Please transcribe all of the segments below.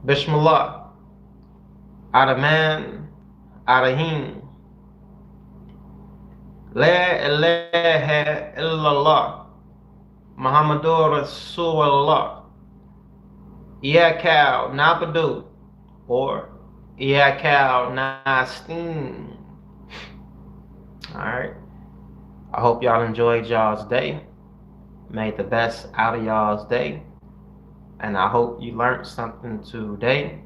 Bismillah. Adaman. Adahim. La ilaha illallah. Muhammadur Rasulullah. Iyakal Nabadu. Or Iyakal Nastin. Alright. I hope y'all enjoyed y'all's day. Made the best out of y'all's day. And I hope you learned something today.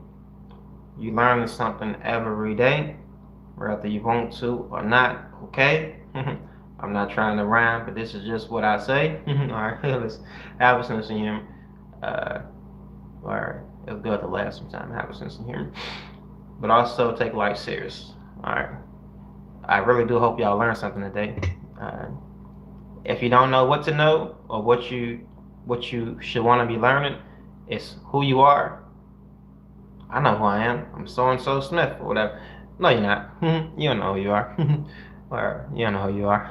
You learn something every day, whether you want to or not, okay? I'm not trying to rhyme, but this is just what I say. Alright, let's have a sense of humor. Or it's good to laugh sometimes, have a sense of humor. But also take life serious. Alright. I really do hope y'all learned something today. If you don't know what to know or what you should want to be learning, it's who you are. I know who I am. I'm so and so Smith or whatever. No, you're not. You don't know who you are. Or you don't know who you are.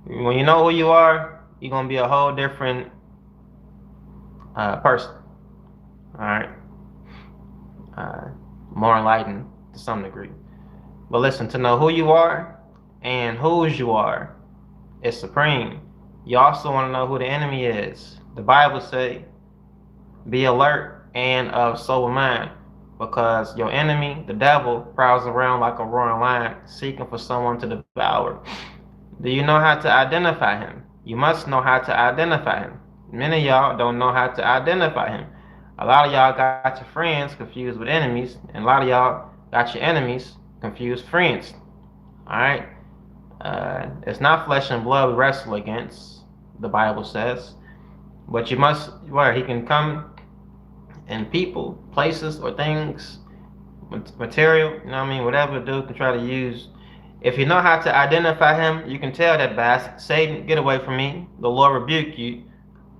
When you know who you are, you're gonna be a whole different person. All right. More enlightened to some degree. But listen, to know who you are and whose you are is supreme. You also want to know who the enemy is. The Bible say, be alert and of sober mind, because your enemy, the devil, prowls around like a roaring lion, seeking for someone to devour. Do you know how to identify him? You must know how to identify him. Many of y'all don't know how to identify him. A lot of y'all got your friends confused with enemies, and a lot of y'all got your enemies confused friends. Alright? It's not flesh and blood we wrestle against, the Bible says. But you must, where he can come in people, places, or things, material, you know what I mean? Whatever the dude can try to use. If you know how to identify him, you can tell that bastard, Satan, get away from me. The Lord rebuke you.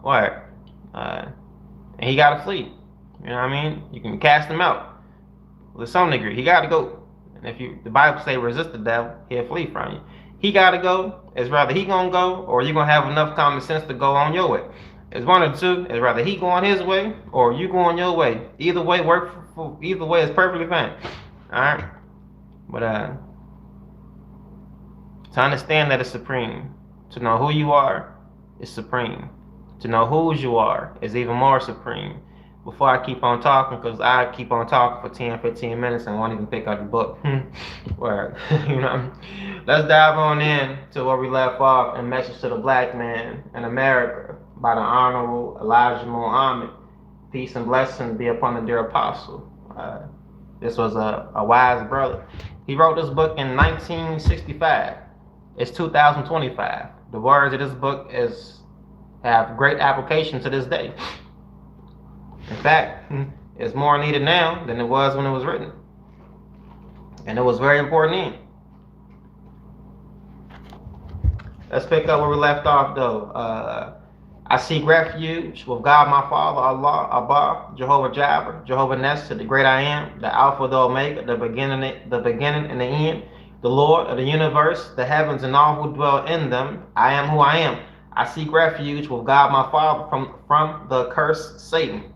What? And he got to flee. You know what I mean? You can cast him out with some degree. He got to go. And if you, the Bible say resist the devil, he'll flee from you. He got to go. It's rather he gonna go, or you gonna have enough common sense to go on your way. It's one of the two. It's rather he going his way, or you going your way. Either way work for either way is perfectly fine. All right. But to understand that it's supreme. To know who you are is supreme. To know whose you are is even more supreme. Before I keep on talking, because I keep on talking for 10, 15 minutes and won't even pick up the book. Where, you know, let's dive on in to where we left off in Message to the Black Man in America by the Honorable Elijah Muhammad. Peace and blessings be upon the dear apostle. This was a wise brother. He wrote this book in 1965. It's 2025. The words of this book have great application to this day. In fact, it's more needed now than it was when it was written. And it was very important then. Let's pick up where we left off though. I seek refuge with God my Father, Allah, Abba, Jehovah Jireh, Jehovah Nestor, the great I am, the Alpha, the Omega, the beginning and the end, the Lord of the universe, the heavens and all who dwell in them. I am who I am. I seek refuge with God my Father from the accursed Satan.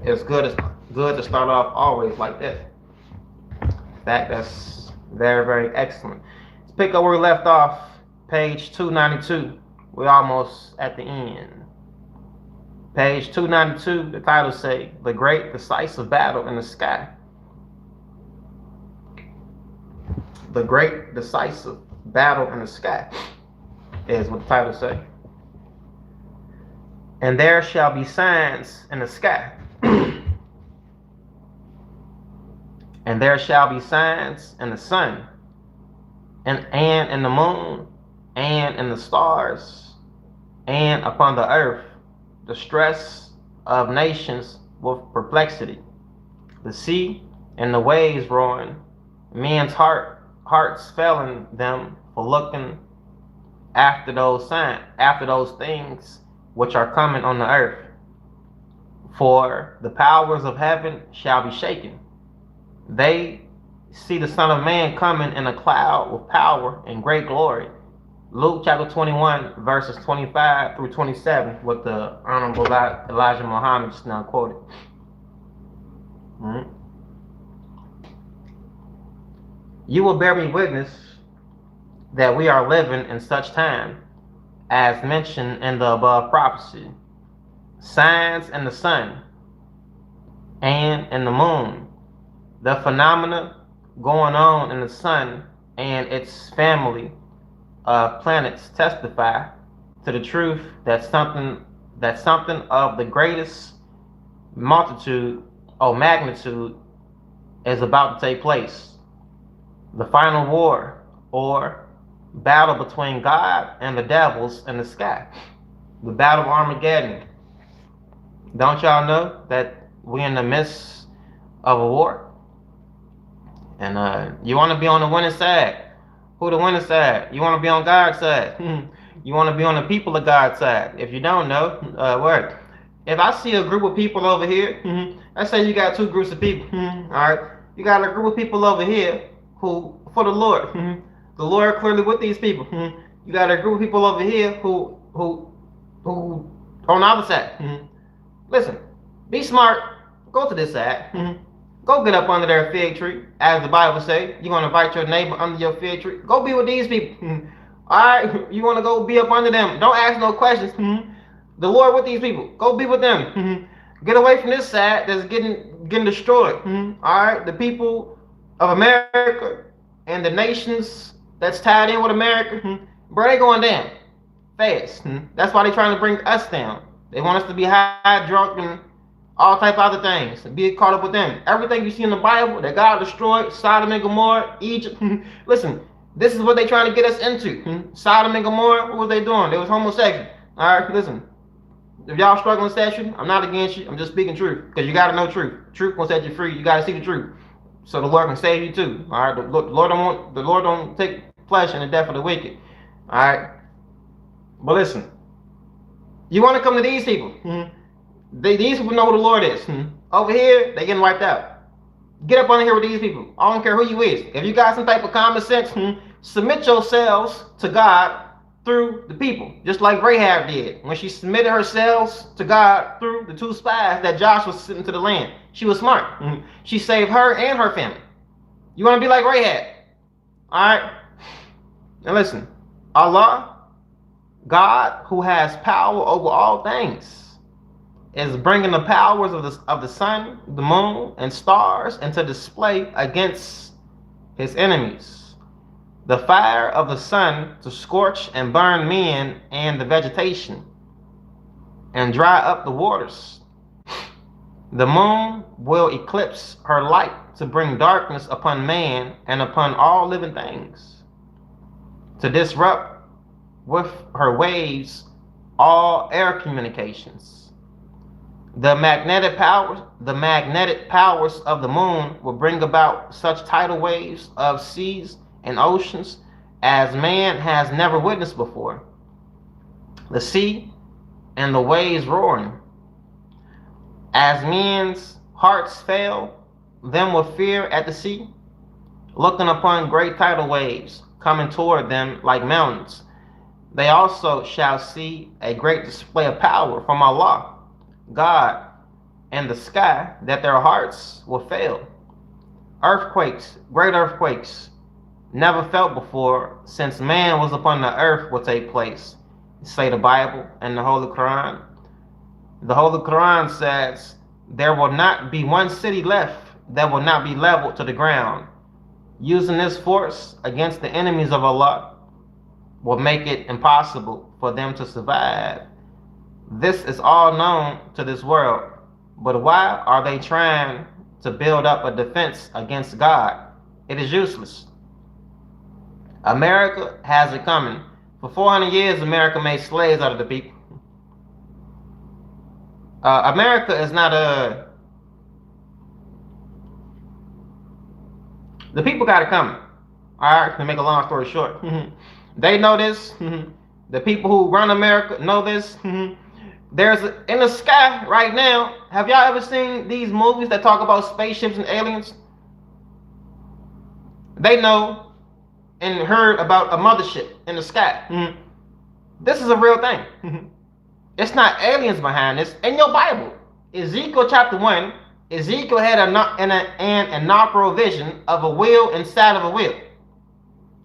It's good to start off always like that. In fact, that's very, very excellent. Let's pick up where we left off, page 292. We're almost at the end. Page 292, the title say, The Great Decisive Battle in the Sky. The Great Decisive Battle in the Sky is what the title say. And there shall be signs in the sky. And there shall be signs in the sun, and in the moon, and in the stars, and upon the earth, the stress of nations with perplexity, the sea and the waves roaring, men's hearts failing them for looking after those signs, after those things which are coming on the earth. For the powers of heaven shall be shaken. They see the Son of Man coming in a cloud with power and great glory. Luke chapter 21, verses 25 through 27, what the Honorable Elijah Muhammad just now quoted. Mhm. You will bear me witness that we are living in such time as mentioned in the above prophecy. Signs in the sun and in the moon, the phenomena going on in the sun and its family of planets testify to the truth that something of the greatest multitude or magnitude is about to take place. The final war or battle between God and the devils in the sky. The battle of Armageddon. Don't y'all know that we're in the midst of a war? And you want to be on the winning side. Who the winning side? You want to be on God's side. You want to be on the people of God's side. If you don't know, what? If I see a group of people over here, let's say you got two groups of people. All right, you got a group of people over here who for the Lord. The Lord clearly with these people. You got a group of people over here who on the other side. Listen, be smart. Go to this side. Go get up under their fig tree, as the Bible say. You want to invite your neighbor under your fig tree. Go be with these people. All right, you want to go be up under them. Don't ask no questions. The Lord with these people. Go be with them. Get away from this side that's getting destroyed. All right, the people of America and the nations that's tied in with America, bro, they going down fast. That's why they trying to bring us down. They want us to be high, drunk, and all type of other things, and be caught up with them. Everything you see in the Bible that God destroyed, Sodom and Gomorrah, Egypt. Listen, this is what they trying to get us into. Sodom and Gomorrah, what was they doing? They was homosexual. All right, listen. If y'all struggling with sexuality, I'm not against you. I'm just speaking truth, because you got to know truth. Truth will set you free. You got to see the truth, so the Lord can save you too. All right, the Lord don't take pleasure in the death of the wicked. All right, but listen, you want to come to these people. These people know who the Lord is. Over here, they getting wiped out. Get up on here with these people. I don't care who you is. If you got some type of common sense, submit yourselves to God through the people, just like Rahab did when she submitted herself to God through the two spies that Joshua sent into the land. She was smart. She saved her and her family. You want to be like Rahab? All right. And listen, Allah, God, who has power over all things, is bringing the powers of the sun, the moon, and stars into display against his enemies. The fire of the sun to scorch and burn men and the vegetation, and dry up the waters. The moon will eclipse her light to bring darkness upon man and upon all living things, to disrupt with her waves all air communications. The magnetic powers of the moon will bring about such tidal waves of seas and oceans as man has never witnessed before. The sea and the waves roaring. As men's hearts fail them with fear at the sea, looking upon great tidal waves coming toward them like mountains, they also shall see a great display of power from Allah, God, and the sky, that their hearts will fail. Earthquakes, great earthquakes, never felt before since man was upon the earth, will take place, say the Bible and the Holy Quran. The Holy Quran says there will not be one city left that will not be leveled to the ground. Using this force against the enemies of Allah will make it impossible for them to survive. This is all known to this world, but why are they trying to build up a defense against God? It is useless. America has it coming. For 400 years, America made slaves out of the people. America is not the people got it coming. All right, to make a long story short. They know this. The people who run America know this. There's in the sky right now. Have y'all ever seen these movies that talk about spaceships and aliens? They know and heard about a mothership in the sky. This is a real thing. It's not aliens behind this. In your Bible, Ezekiel chapter 1, Ezekiel had an inaugural vision of a wheel inside of a wheel,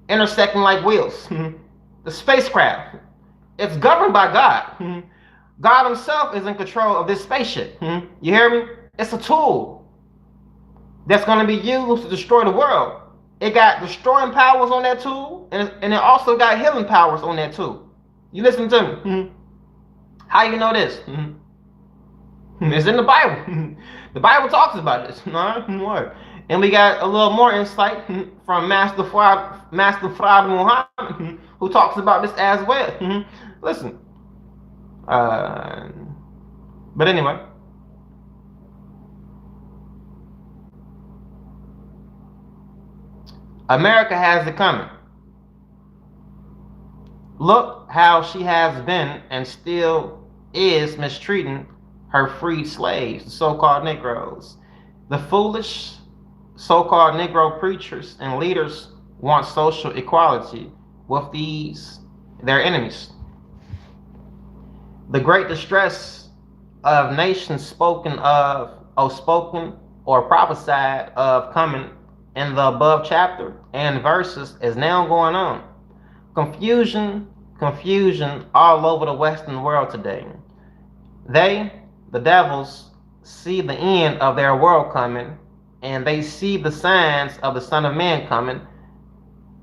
intersecting like wheels. The spacecraft. It's governed by God. God himself is in control of this spaceship. You hear me? It's a tool that's going to be used to destroy the world. It got destroying powers on that tool, and it also got healing powers on that tool. You listen to me? How you know this? It's in the Bible. The Bible talks about this. And we got a little more insight from Master Fard Muhammad, who talks about this as well. Listen. But anyway. America has it coming. Look how she has been and still is mistreating her freed slaves, the so-called Negroes. The foolish so-called Negro preachers and leaders want social equality with their enemies. The great distress of nations spoken or prophesied of coming in the above chapter and verses is now going on. Confusion all over the Western world today. They, the devils, see the end of their world coming, and they see the signs of the Son of Man coming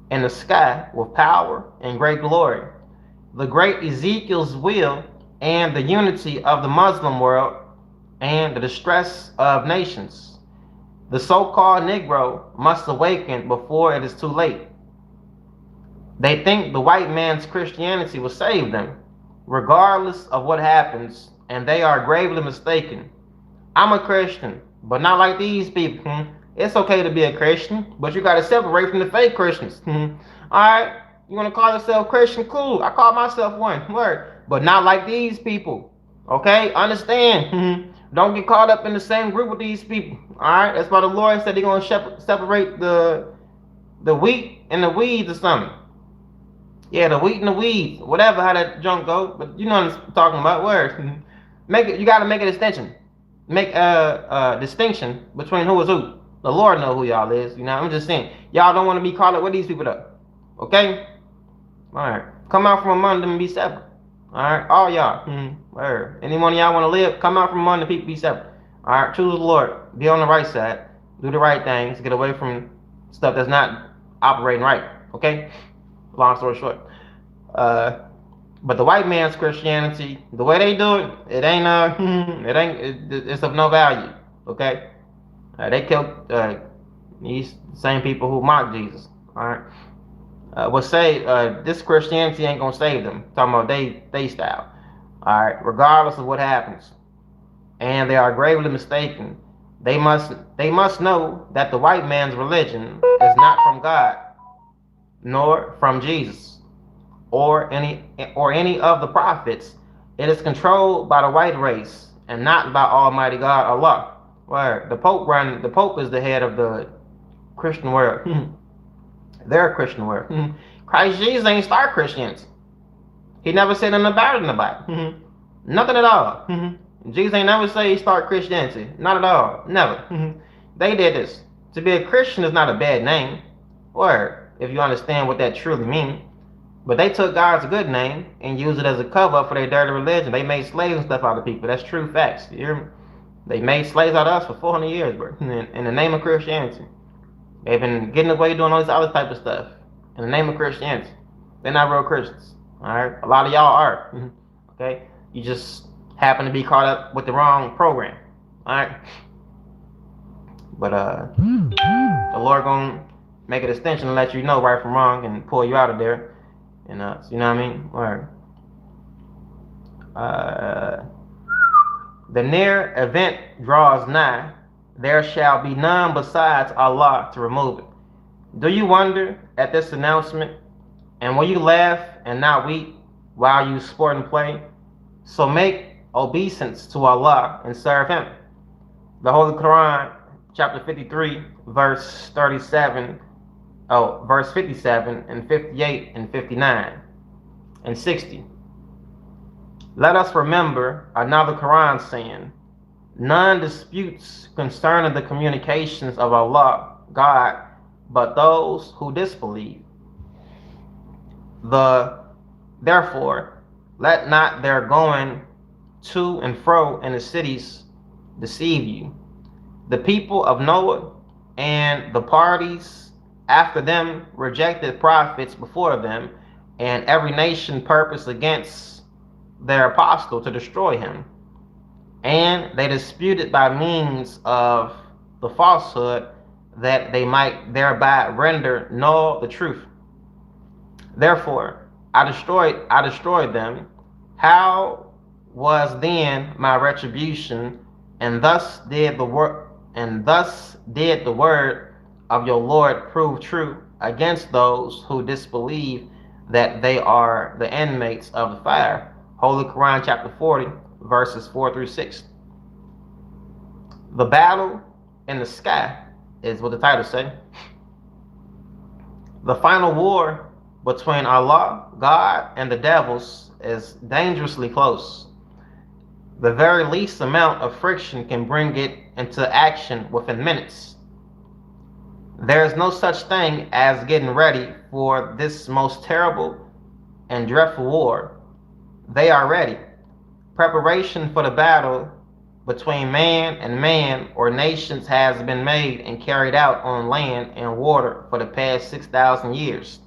in the sky with power and great glory. The great Ezekiel's will and the unity of the Muslim world and the distress of nations. The so-called Negro must awaken before it is too late. They think the white man's Christianity will save them, regardless of what happens, and they are gravely mistaken. I'm a Christian, but not like these people. It's okay to be a Christian, but you got to separate from the fake Christians. Alright, you want to call yourself Christian? Cool, I call myself one. Word. But not like these people. Okay, understand. Don't get caught up in the same group with these people. Alright, that's why the Lord said He's going to separate the wheat and the weeds or something. Yeah, the wheat and the weeds, whatever, how that junk go. But you know what I'm talking about. Words. You got to make a distinction. Make a distinction between who is who. The Lord know who y'all is. You know, I'm just saying, y'all don't want to be caught up with these people though. Okay? All right. Come out from among them and be separate. All right, all y'all. Word. Any one of y'all want to live? Come out from among the people, be separate. All right. Choose the Lord. Be on the right side. Do the right things. Get away from stuff that's not operating right. Okay? Long story short, but the white man's Christianity, the way they do it, it's of no value. Okay, they killed these same people who mock Jesus. All right, will say this Christianity ain't gonna save them. Talking about they style. All right, regardless of what happens, and they are gravely mistaken. They must know that the white man's religion is not from God, nor from Jesus, or any of the prophets. It is controlled by the white race and not by Almighty God Allah. Where the Pope is the head of the Christian world. Their Christian world. Christ Jesus ain't start Christianity. He never said nothing about it in the Bible. Nothing at all. Jesus ain't never say he start Christianity. Not at all. Never. They did this. To be a Christian is not a bad name. Word. If you understand what that truly means. But they took God's good name and used it as a cover up for their dirty religion. They made slaves and stuff out of people. That's true facts. You hear me? They made slaves out of us for 400 years, bro. In the name of Christianity. They've been getting away doing all this other type of stuff. In the name of Christianity. They're not real Christians. Alright? A lot of y'all are. Okay? You just happen to be caught up with the wrong program. Alright? But the Lord gonna make a distinction and let you know right from wrong and pull you out of there. And you know what I mean? Or the near event draws nigh. There shall be none besides Allah to remove it. Do you wonder at this announcement? And will you laugh and not weep while you sport and play? So make obeisance to Allah and serve Him. The Holy Quran, chapter 53, verse 37, Oh, verse 57 and 58 and 59 and 60. Let us remember another Quran saying, none disputes concerning the communications of Allah, God, but those who disbelieve. Therefore, let not their going to and fro in the cities deceive you. The people of Noah and the parties after them rejected prophets before them, and every nation purposed against their apostle to destroy him. And they disputed by means of the falsehood, that they might thereby render null the truth. Therefore, I destroyed them. How was then my retribution? And thus did the word of your Lord prove true against those who disbelieve, that they are the inmates of the fire. Holy Quran, chapter 40, verses 4 through 6. The battle in the sky is what the title says. The final war between Allah, God, and the devils is dangerously close. The very least amount of friction can bring it into action within minutes. There is no such thing as getting ready for this most terrible and dreadful war. They are ready. Preparation for the battle between man or nations has been made and carried out on land and water for the past 6,000 years.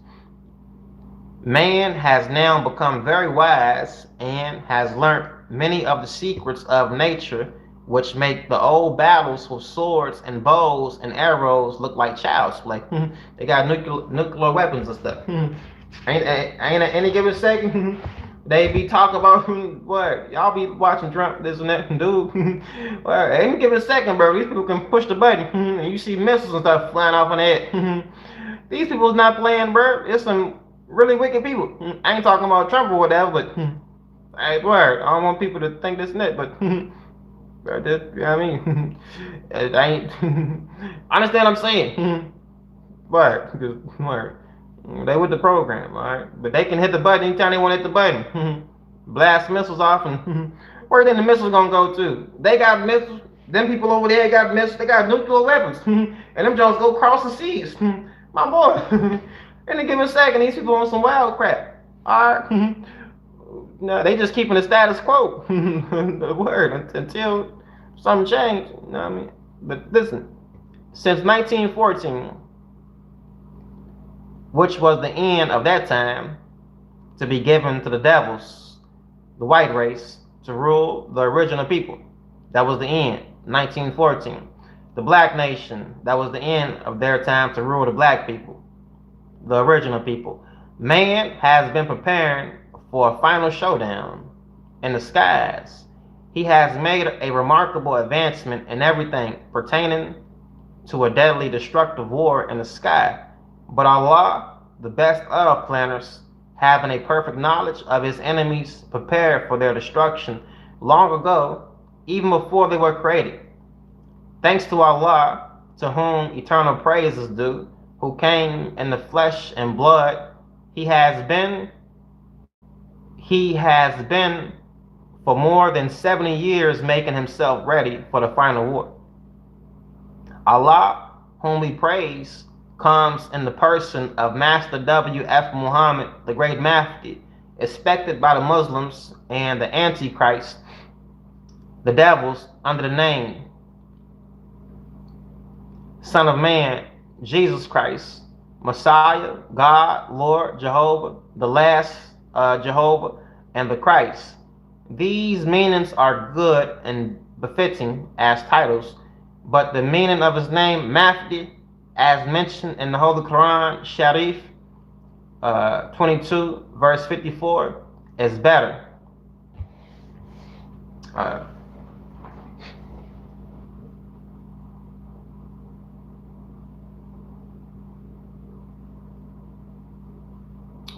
Man has now become very wise and has learnt many of the secrets of nature, which make the old battles with swords and bows and arrows look like child's play. They got nuclear weapons and stuff. Ain't at any given second they be talking about what y'all be watching Trump, this and that, dude. Well, any given second, bro, these people can push the button and you see missiles and stuff flying off in the head. These people's not playing, bro. It's some really wicked people. I ain't talking about Trump or whatever, but I don't want people to think this and that, but bro, you know what I mean? I ain't understand what I'm saying. But they with the program, alright? But they can hit the button anytime they want to hit the button. Blast missiles off, and where then the missiles gonna go to? They got missiles. Them people over there got missiles. They got nuclear weapons, and them Jones go cross the seas. My boy. In a given second, these people on some wild crap. Alright? No, they just keeping the status quo. The word until something changed. You know what I mean? But listen, since 1914, which was the end of that time, to be given to the devils, the white race, to rule the original people. That was the end, 1914. The black nation, that was the end of their time to rule the black people, the original people. Man has been preparing for a final showdown in the skies. He has made a remarkable advancement in everything pertaining to a deadly destructive war in the sky. But Allah, the best of planners, having a perfect knowledge of his enemies, prepared for their destruction long ago, even before they were created. Thanks to Allah, to whom eternal praise is due, who came in the flesh and blood, he has been for more than 70 years making himself ready for the final war. Allah, whom we praise, comes in the person of Master W.F. Muhammad, the Great Mahdi, expected by the Muslims and the Antichrist, the devils, under the name Son of Man, Jesus Christ, Messiah, God, Lord, Jehovah, the last Jehovah, and the Christ. These meanings are good and befitting as titles, but the meaning of his name, Mahdi, as mentioned in the Holy Quran Sharif 22, verse 54, is better.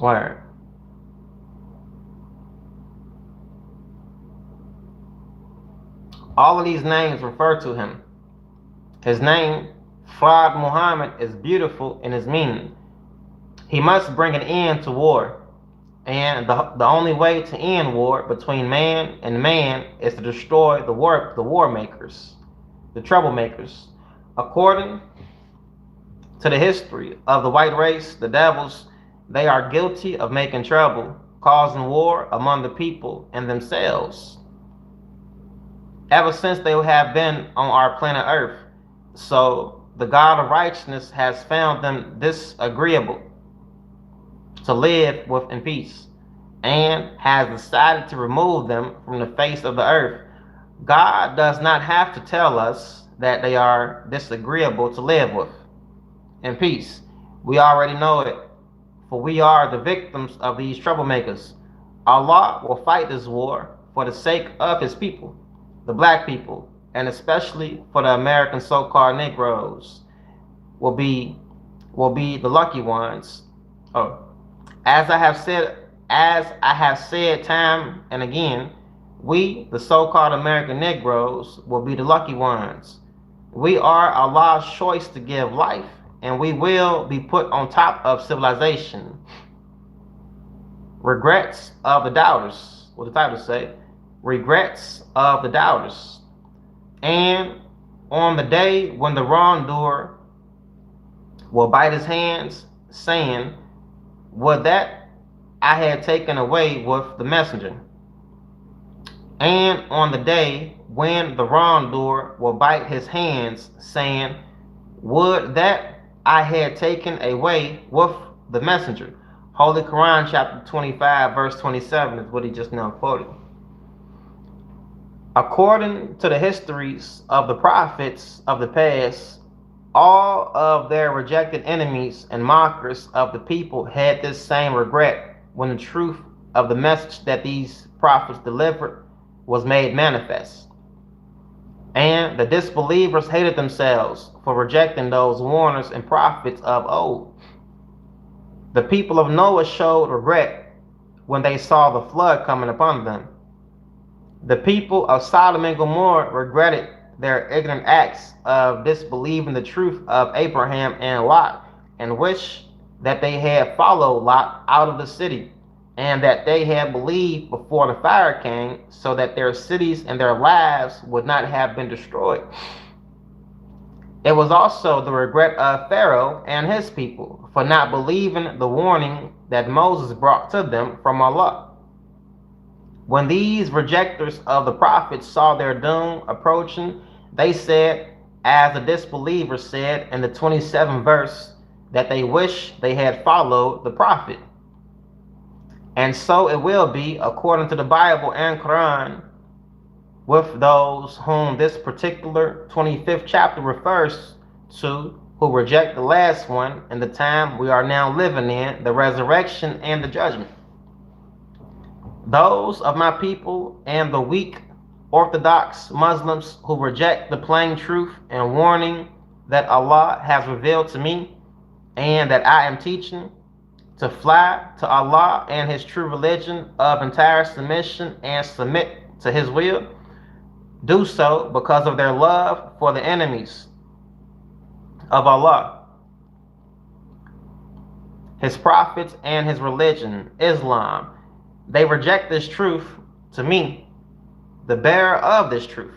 Word. All of these names refer to him. His name, Fard Muhammad is beautiful in his meaning. He must bring an end to war. And the only way to end war between man and man is to destroy the war makers, the troublemakers. According to the history of the white race, the devils, they are guilty of making trouble, causing war among the people and themselves ever since they have been on our planet Earth. So the God of righteousness has found them disagreeable to live with in peace, and has decided to remove them from the face of the earth. God does not have to tell us that they are disagreeable to live with in peace. We already know it, for we are the victims of these troublemakers. Allah will fight this war for the sake of his people, the black people, and especially for the American so-called Negroes will be the lucky ones. Oh, as I have said time and again, we, the so-called American Negroes, will be the lucky ones. We are Allah's choice to give life, and we will be put on top of civilization. Regrets of the doubters, what the title say, regrets of the doubters. And on the day when the wrongdoer will bite his hands, saying, would that I had taken away with the messenger. And on the day when the wrongdoer will bite his hands, saying, would that I had taken away with the messenger. Holy Quran chapter 25 verse 27 is what he just now quoted. According to the histories of the prophets of the past, all of their rejected enemies and mockers of the people had this same regret when the truth of the message that these prophets delivered was made manifest. And the disbelievers hated themselves for rejecting those warners and prophets of old. The people of Noah showed regret when they saw the flood coming upon them. The people of Sodom and Gomorrah regretted their ignorant acts of disbelieving the truth of Abraham and Lot, and wished that they had followed Lot out of the city, and that they had believed before the fire came, so that their cities and their lives would not have been destroyed. It was also the regret of Pharaoh and his people for not believing the warning that Moses brought to them from Allah. When these rejectors of the prophets saw their doom approaching, they said, as the disbelievers said in the 27th verse, that they wish they had followed the prophet. And so it will be, according to the Bible and Quran, with those whom this particular 25th chapter refers to, who reject the last one in the time we are now living in, the resurrection and the judgment. Those of my people and the weak Orthodox Muslims who reject the plain truth and warning that Allah has revealed to me and that I am teaching, to fly to Allah and his true religion of entire submission and submit to his will, do so because of their love for the enemies of Allah, his prophets, and his religion, Islam. They reject this truth to me, the bearer of this truth.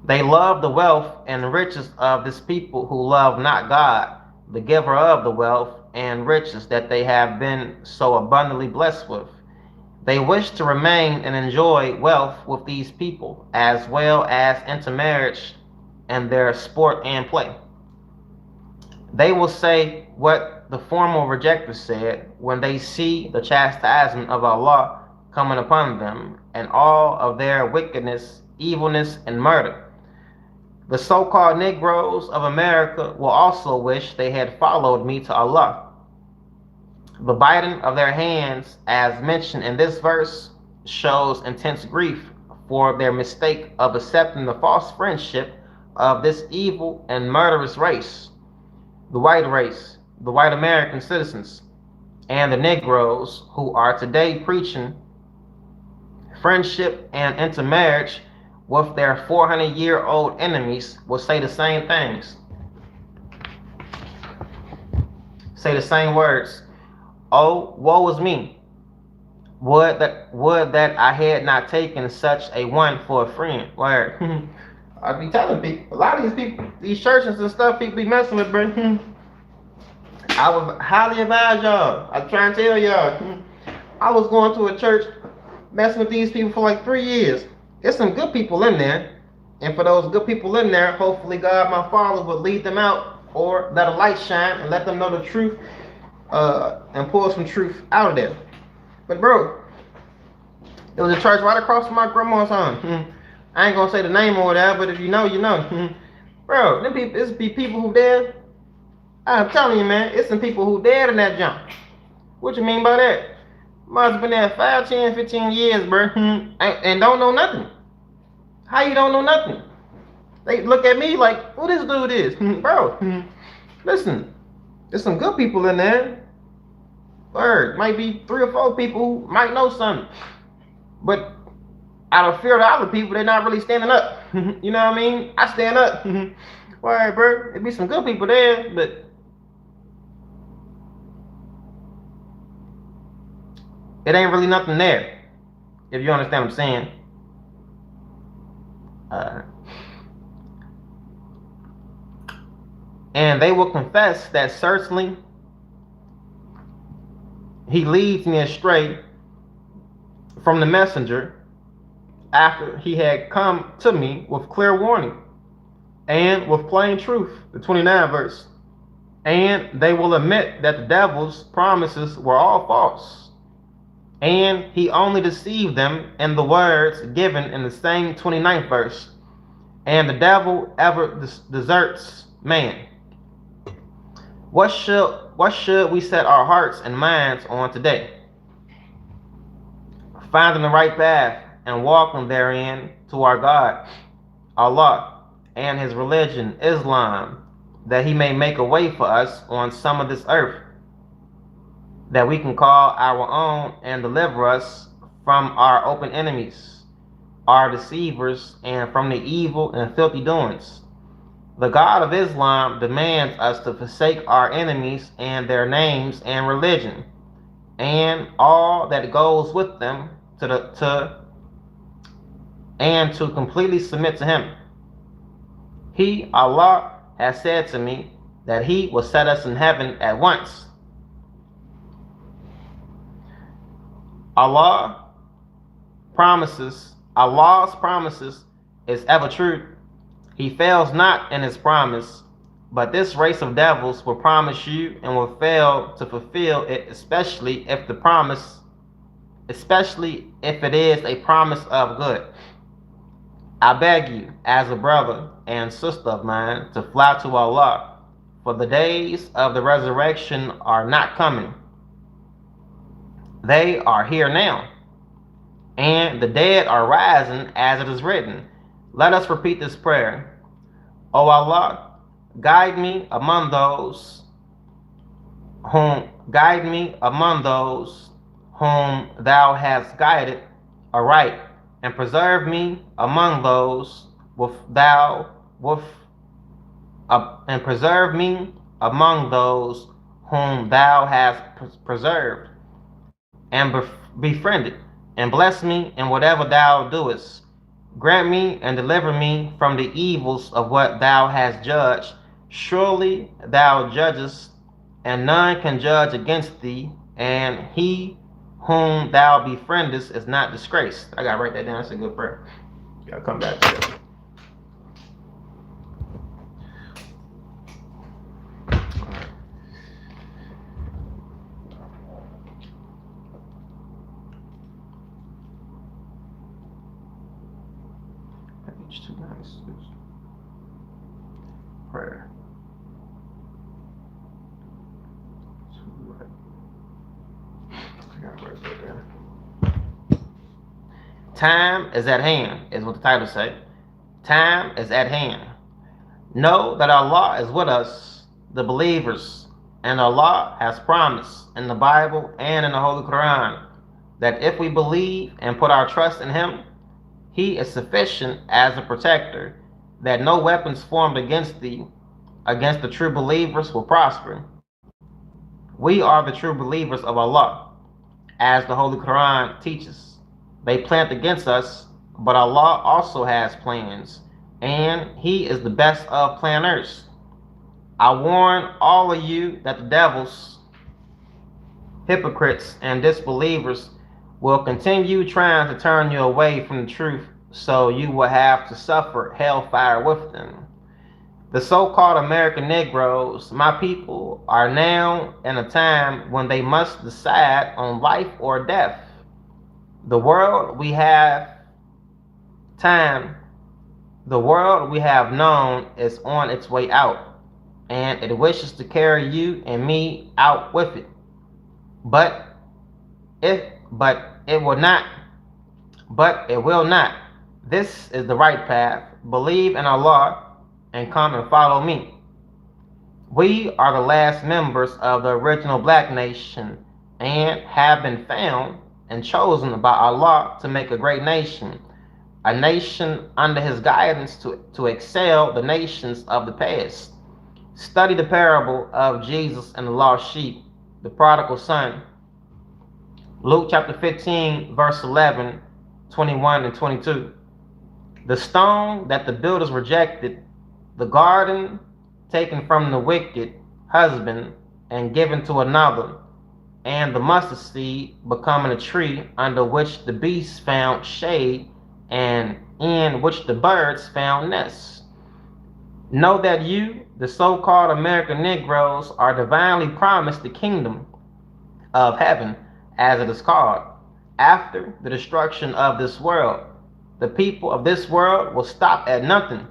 They love the wealth and riches of this people who love not God, the giver of the wealth and riches that they have been so abundantly blessed with. They wish to remain and enjoy wealth with these people, as well as intermarriage and their sport and play. They will say what the former rejectors said when they see the chastisement of Allah coming upon them and all of their wickedness, evilness, and murder. The so-called Negroes of America will also wish they had followed me to Allah. The biting of their hands, as mentioned in this verse, shows intense grief for their mistake of accepting the false friendship of this evil and murderous race, the white race, the white American citizens, and the Negroes who are today preaching friendship and intermarriage with their 400-year-old enemies will say the same things. say the same words. Oh, woe is me. Would that I had not taken such a one for a friend. Word. I be telling people, a lot of these people, these churches and stuff, people be messing with, bro. I would highly advise y'all. I try and tell y'all. I was going to a church, messing with these people for like 3 years. There's some good people in there, and for those good people in there, hopefully God, my Father, will lead them out or let a light shine and let them know the truth, and pull some truth out of there. But bro, there was a church right across from my grandma's home. I ain't gonna say the name or whatever, but if you know, you know. Bro, them people, it's be people who dead. I'm telling you, man, it's some people who dead in that junk. What you mean by that? Must have been there 5, 10, 15 years, bro, and don't know nothing. How you don't know nothing? They look at me like, who this dude is? Bro, listen, there's some good people in there. Word, might be 3 or 4 people who might know something. But out of fear of the other people, they're not really standing up. You know what I mean? I stand up. Word, bro, there be some good people there, but it ain't really nothing there, if you understand what I'm saying. And they will confess that certainly he leads me astray from the messenger after he had come to me with clear warning and with plain truth, the 29th verse. And they will admit that the devil's promises were all false, and he only deceived them in the words given in the same 29th verse. And the devil ever deserts man. What should we set our hearts and minds on today? Finding the right path and walking therein to our God, Allah, and his religion, Islam, that he may make a way for us on some of this earth, that we can call our own and deliver us from our open enemies, our deceivers, and from the evil and filthy doings. The God of Islam demands us to forsake our enemies and their names and religion, and all that goes with them, and to completely submit to him. He, Allah, has said to me that he will set us in heaven at once. Allah's promises is ever true. He fails not in his promise, but this race of devils will promise you and will fail to fulfill it, especially if it is a promise of good. I beg you, as a brother and sister of mine, to fly to Allah, for the days of the resurrection are not coming. They are here now, and the dead are rising, as it is written. Let us repeat this prayer. O Allah, guide me among those whom thou hast guided aright, and preserve me among those whom thou hast preserved and befriended, and bless me in whatever thou doest. Grant me and deliver me from the evils of what thou hast judged. Surely thou judgest, and none can judge against thee, and he whom thou befriendest is not disgraced. I gotta write that down. That's a good prayer. Gotta come back to that. Page 296. Prayer. Time is at hand, is what the title says. Time is at hand. Know that Allah is with us, the believers, and Allah has promised in the Bible and in the Holy Quran that if we believe and put our trust in Him, He is sufficient as a protector, that no weapons formed against the true believers will prosper. We are the true believers of Allah, as the Holy Quran teaches. They planned against us, but Allah also has plans, and He is the best of planners. I warn all of you that the devils, hypocrites, and disbelievers will continue trying to turn you away from the truth, so you will have to suffer hellfire with them. The so-called American Negroes, my people, are now in a time when they must decide on life or death. The world we have time, the world we have known is on its way out, and it wishes to carry you and me out with it. But it will not. But it will not. This is the right path. Believe in Allah and come and follow me. We are the last members of the original black nation and have been found and chosen by Allah to make a great nation, a nation under His guidance to excel the nations of the past. Study the parable of Jesus and the lost sheep, the prodigal son. Luke chapter 15, verse 11, 21, and 22. The stone that the builders rejected, the garden taken from the wicked husband and given to another, and the mustard seed becoming a tree under which the beasts found shade and in which the birds found nests. Know that you, the so-called American Negroes, are divinely promised the kingdom of heaven, as it is called, after the destruction of this world. The people of this world will stop at nothing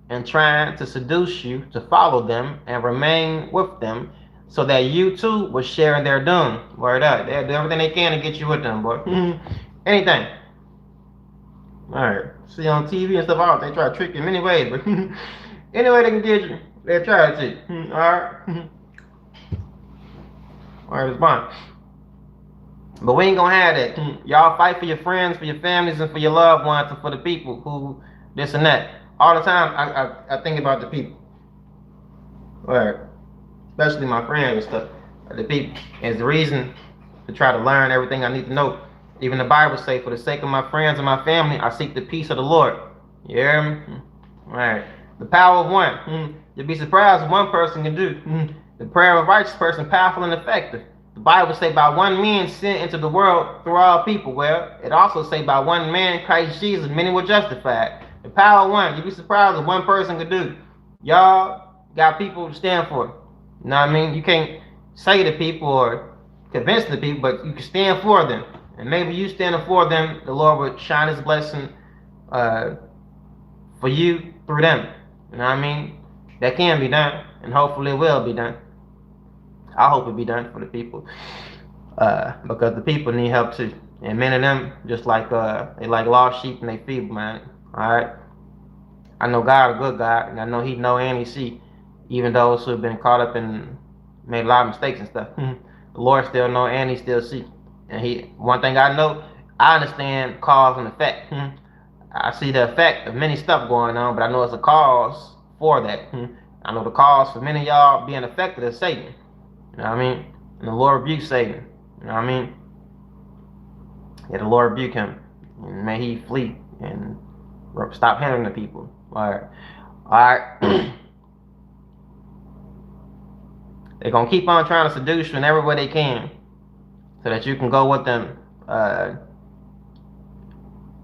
and trying to seduce you to follow them and remain with them, so that you too will share in their doom. Word up. They'll do everything they can to get you with them, boy. Anything. Alright. See on TV and stuff out, they try to trick you in many ways, but any way they can get you, they try to. Alright. Alright, it's fine. But we ain't gonna have that. Y'all fight for your friends, for your families, and for your loved ones, and for the people who this and that. All the time, I think about the people. Right. Especially my friends and stuff. The people is the reason to try to learn everything I need to know. Even the Bible say, for the sake of my friends and my family, I seek the peace of the Lord. You hear me? Right. The power of one. You'll be surprised what one person can do. The prayer of a righteous person, powerful and effective. The Bible say by one man sin into the world through all people. Well, it also say by one man, Christ Jesus, many were justified. The power of one, you'd be surprised what one person could do. Y'all got people to stand for it. You know what I mean? You can't say to people or convince the people, but you can stand for them. And maybe you standing for them, the Lord will shine His blessing for you through them. You know what I mean? That can be done, and hopefully it will be done. I hope it be done for the people, because the people need help too, and many of them just like they like lost sheep and they feeble, man. All right, I know God a good God, and I know He know and He see, even those who have been caught up and made a lot of mistakes and stuff. The Lord still know and He still see, and He. One thing I know, I understand cause and effect. I see the effect of many stuff going on, but I know it's a cause for that. I know the cause for many of y'all being affected is Satan. You know what I mean? And the Lord rebuke Satan. You know what I mean? Yeah, the Lord rebuke him. And may he flee and stop hindering the people. Alright. Alright. They're going to keep on trying to seduce you in every way they can, so that you can go with them.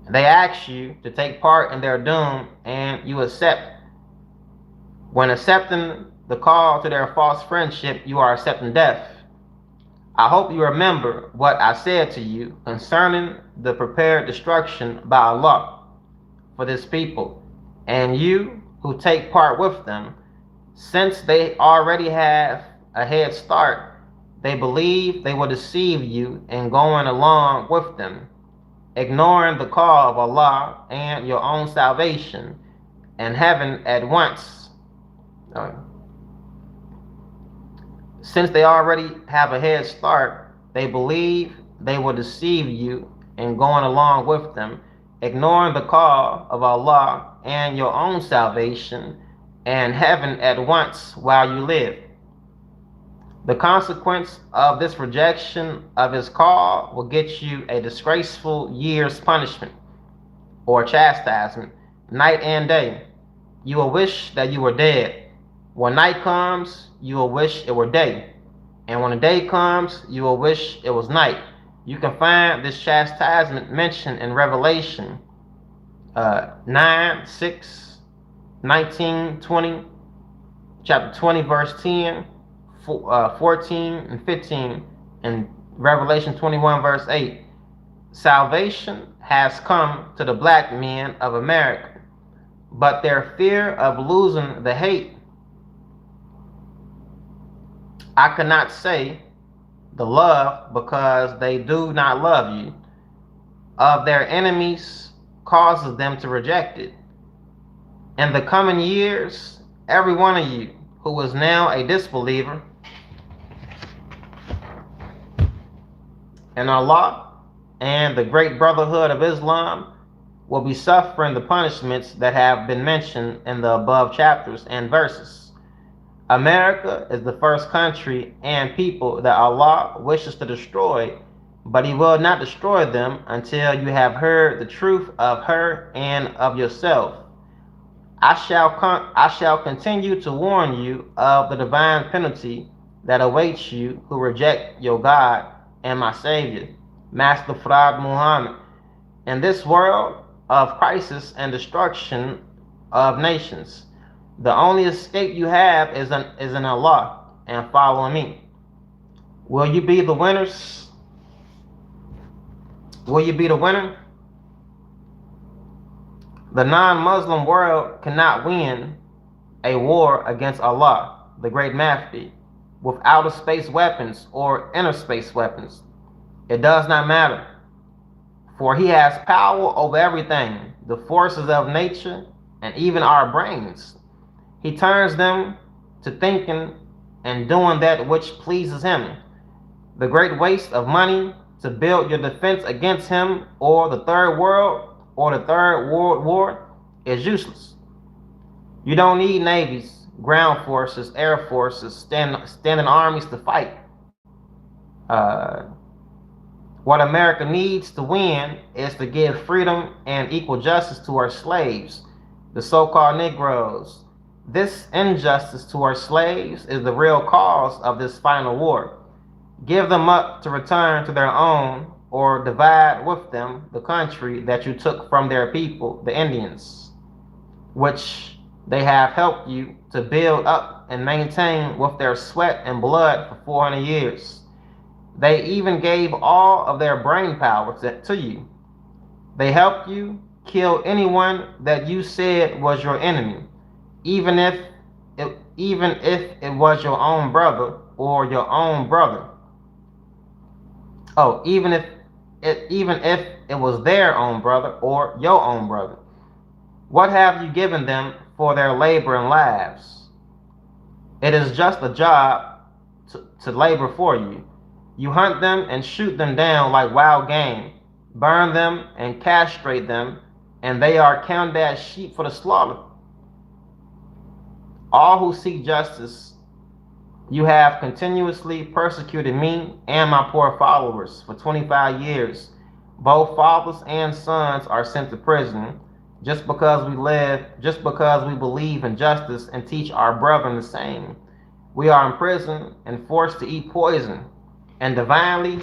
They ask you to take part in their doom, and you accept. When accepting the call to their false friendship, you are accepting death. I hope you remember what I said to you concerning the prepared destruction by Allah for this people, and you who take part with them. Since they already have a head start, they believe they will deceive you in going along with them, ignoring the call of Allah and your own salvation and heaven at once. Since they already have a head start, they believe they will deceive you in going along with them, ignoring the call of Allah and your own salvation and heaven at once while you live. The consequence of this rejection of his call will get you a disgraceful year's punishment or chastisement, night and day. You will wish that you were dead. When night comes, you will wish it were day. And when the day comes, you will wish it was night. You can find this chastisement mentioned in Revelation 9, 6, 19, 20, chapter 20, verse 10, 14, and 15, and Revelation 21, verse 8. Salvation has come to the black men of America, but their fear of losing the hate, I cannot say the love, because they do not love you, of their enemies causes them to reject it. In the coming years, every one of you who is now a disbeliever in Allah and the great brotherhood of Islam will be suffering the punishments that have been mentioned in the above chapters and verses. America is the first country and people that Allah wishes to destroy, but He will not destroy them until you have heard the truth of her and of yourself. I shall continue to warn you of the divine penalty that awaits you who reject your God and my Savior, Master Farad Muhammad, in this world of crisis and destruction of nations. The only escape you have is in Allah and following me. Will you be the winners? Will you be the winner? The non-Muslim world cannot win a war against Allah, the great Mahdi, with outer space weapons or inner space weapons. It does not matter, for He has power over everything, the forces of nature, and even our brains. He turns them to thinking and doing that which pleases Him. The great waste of money to build your defense against Him or the Third World or the Third World War is useless. You don't need navies, ground forces, air forces, standing armies to fight. What America needs to win is to give freedom and equal justice to our slaves, the so-called Negroes. This injustice to our slaves is the real cause of this final war. Give them up to return to their own, or divide with them the country that you took from their people, the Indians, which they have helped you to build up and maintain with their sweat and blood for 400 years. They even gave all of their brain power to you. They helped you kill anyone that you said was your enemy, even if it was your own brother or your own brother. Oh, even if it was their own brother or your own brother. What have you given them for their labor and lives? It is just a job to labor for you. You hunt them and shoot them down like wild game, burn them and castrate them, and they are counted as sheep for the slaughter. All who seek justice, you have continuously persecuted me and my poor followers for 25 years. Both fathers and sons are sent to prison just because we believe in justice and teach our brethren the same. We are in prison and forced to eat poison and divinely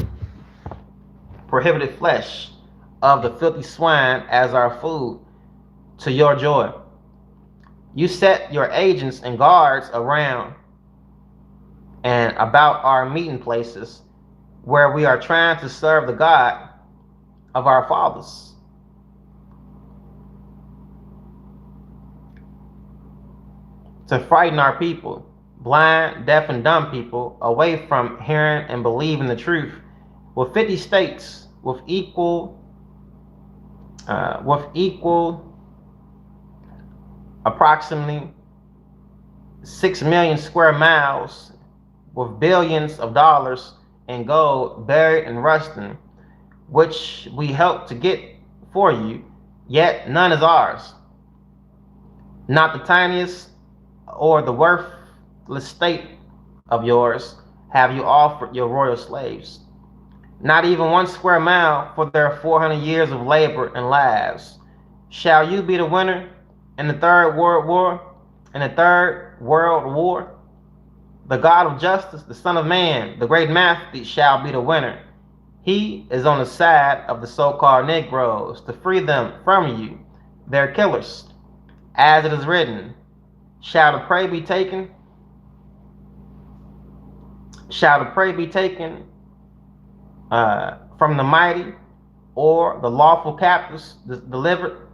prohibited flesh of the filthy swine as our food, to your joy. You set your agents and guards around and about our meeting places where we are trying to serve the God of our fathers. To frighten our people, blind, deaf, and dumb people, away from hearing and believing the truth, with 50 states with equal approximately 6 million square miles, with billions of dollars in gold buried and rusting, which we helped to get for you, yet none is ours. Not the tiniest or the worthless state of yours, have you offered your royal slaves. Not even 1 square mile for their 400 years of labor and lives. Shall you be the winner in the Third World War? In the Third World War? The God of justice, the Son of Man, the great Master, shall be the winner. He is on the side of the so-called Negroes to free them from you, their killers. As it is written, shall the prey be taken? Shall the prey be taken from the mighty, or the lawful captives delivered?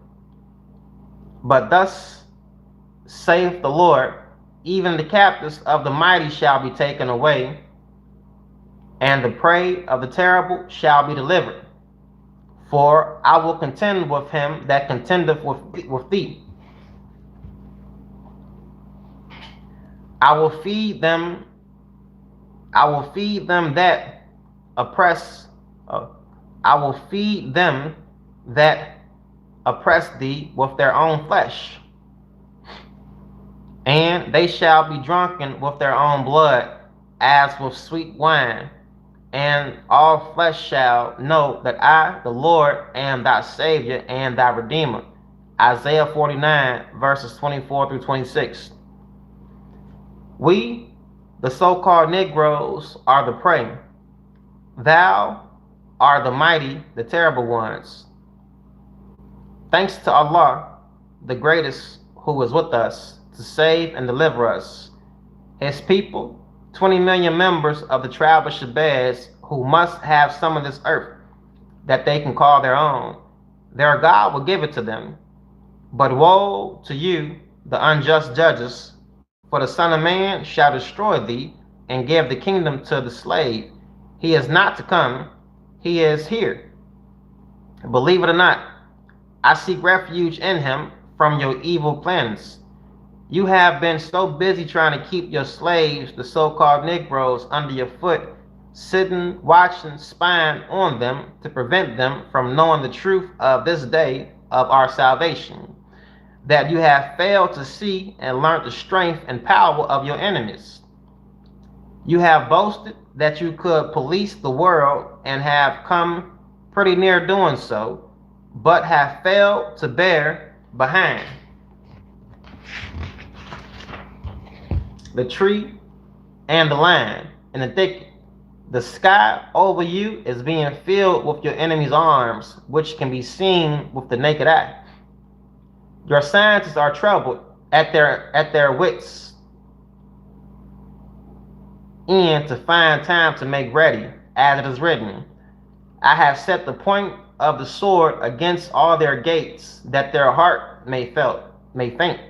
But thus saith the Lord, even the captives of the mighty shall be taken away, and the prey of the terrible shall be delivered. For I will contend with him that contendeth with thee. I will feed them that oppress. I will feed them that oppress thee with their own flesh, and they shall be drunken with their own blood, as with sweet wine. And all flesh shall know that I, the Lord, am thy Savior and thy Redeemer. Isaiah 49, verses 24 through 26. We, the so-called Negroes, are the prey. Thou art the mighty, the terrible ones. Thanks to Allah, the greatest, who is with us to save and deliver us, his people, 20 million members of the tribe of Shabazz, who must have some of this earth that they can call their own. Their God will give it to them. But woe to you, the unjust judges, for the Son of Man shall destroy thee and give the kingdom to the slave. He is not to come, he is here. Believe it or not, I seek refuge in him from your evil plans. You have been so busy trying to keep your slaves, the so-called Negroes, under your foot, sitting, watching, spying on them to prevent them from knowing the truth of this day of our salvation, that you have failed to see and learn the strength and power of your enemies. You have boasted that you could police the world and have come pretty near doing so, but have failed to bear behind. The tree and the lion and the thicket. The sky over you is being filled with your enemy's arms, which can be seen with the naked eye. Your scientists are troubled at their wits' end to find time to make ready, as it is written, I have set the point of the sword against all their gates, that their heart may faint,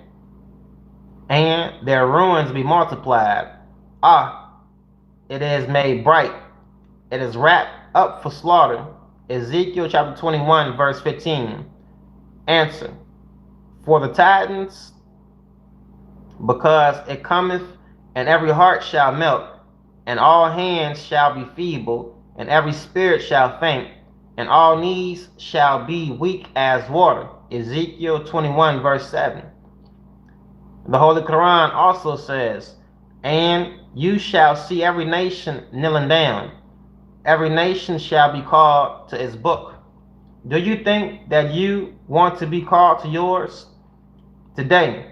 and their ruins be multiplied. Ah, it is made bright. It is wrapped up for slaughter. Ezekiel chapter 21, verse 15. Answer. For the tidings, because it cometh, and every heart shall melt, and all hands shall be feeble, and every spirit shall faint, and all knees shall be weak as water. Ezekiel 21, verse 7. The Holy Quran also says, and you shall see every nation kneeling down. Every nation shall be called to its book. Do you think that you want to be called to yours? Today,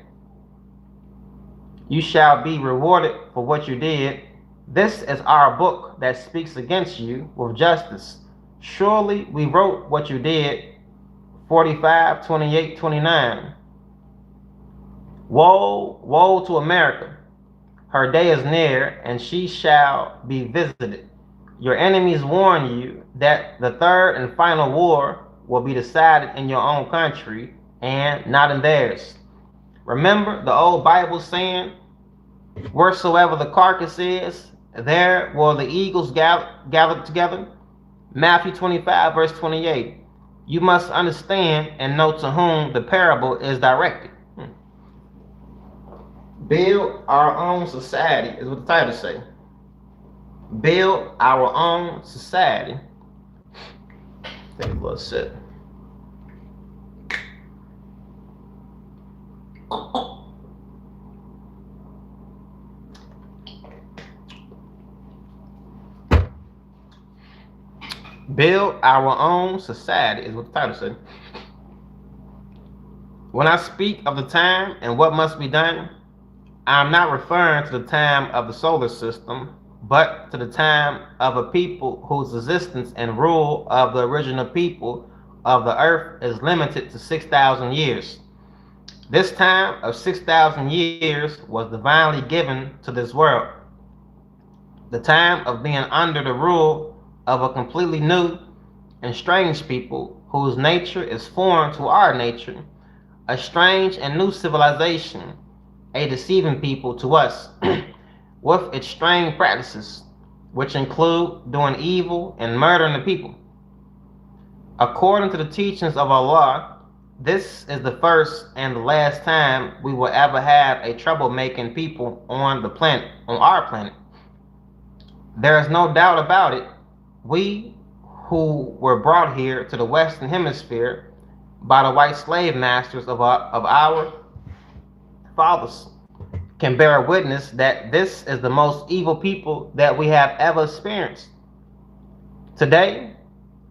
you shall be rewarded for what you did. This is our book that speaks against you with justice. Surely we wrote what you did. 45, 28, 29. Woe, woe to America. Her day is near, and she shall be visited. Your enemies warn you that the third and final war will be decided in your own country and not in theirs. Remember the old Bible saying, wheresoever the carcass is, there will the eagles gather together? Matthew 25, verse 28. You must understand and know to whom the parable is directed. Build our own society is what the title say. Build our own society. Take a little sip. Build our own society is what the title said. When I speak of the time and what must be done, I'm not referring to the time of the solar system, but to the time of a people whose existence and rule of the original people of the earth is limited to 6,000 years. This time of 6,000 years was divinely given to this world. The time of being under the rule of a completely new and strange people whose nature is foreign to our nature, a strange and new civilization, a deceiving people to us, with its strange practices, which include doing evil and murdering the people. According to the teachings of Allah, this is the first and the last time we will ever have a troublemaking people on the planet, on our planet. There is no doubt about it. We who were brought here to the Western Hemisphere by the white slave masters of our fathers can bear witness that this is the most evil people that we have ever experienced. Today,